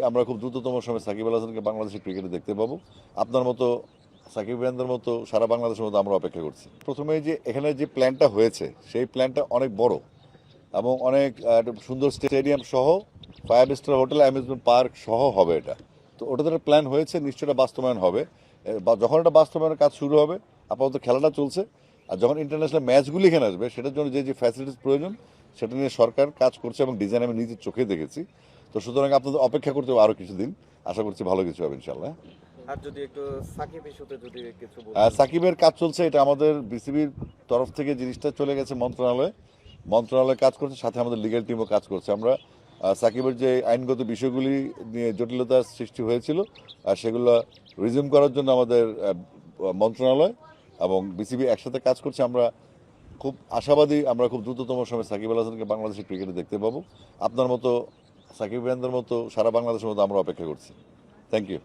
আমরা খুব দ্রুততম সময়ে সাকিব আল হাসানকে বাংলাদেশের ক্রিকেটে দেখতে পাবো। আপনার মতো সাকিব ভাইয়ানদের মতো সারা বাংলাদেশের মতো আমরা অপেক্ষা করছি। প্রথমে যে এখানে যে প্ল্যানটা হয়েছে সেই প্ল্যানটা অনেক বড় এবং অনেক একটা সুন্দর স্টেডিয়াম সহ 5 স্টার হোটেল, অ্যামিউজমেন্ট পার্ক সহ হবে এটা। তো ওটা একটা প্ল্যান হয়েছে, নিশ্চয়ই এটা বাস্তবায়ন হবে। যখন এটা বাস্তবায়নের কাজ শুরু হবে, আপাতত খেলাটা চলছে। আর যখন ইন্টারন্যাশনাল ম্যাচগুলি এখানে আসবে সেটার জন্য যে যে ফ্যাসিলিটিস প্রয়োজন সেটা নিয়ে সরকার কাজ করছে এবং ডিজাইন আমি নিজের চোখে দেখেছি। তো সুতরাং আপনাদের অপেক্ষা করতে হবে আরও কিছুদিন, আশা করছি ভালো কিছু হবে ইনশাল্লাহ। আর যদি একটু সাকিব ইস্যুতে যদি কিছু সাকিবের কাজ চলছে, এটা আমাদের বিসিবির তরফ থেকে জিনিসটা চলে গেছে মন্ত্রণালয় কাজ করছে, সাথে আমাদের লিগ্যাল টিমও কাজ করছে। আমরা সাকিবের যে আইনগত বিষয়গুলি নিয়ে জটিলতার সৃষ্টি হয়েছিল সেগুলো রিজিউম করার জন্য আমাদের মন্ত্রণালয় এবং বিসিবি একসাথে কাজ করছে। আমরা খুব আশাবাদী, আমরা খুব দ্রুততম সময়ে সাকিব আল হাসানকে বাংলাদেশের ক্রিকেটে দেখতে পাবো। আপনার মতো সাকিব ভাইয়ানদের মতো সারা বাংলাদেশের মতো আমরা অপেক্ষা করছি। Thank you.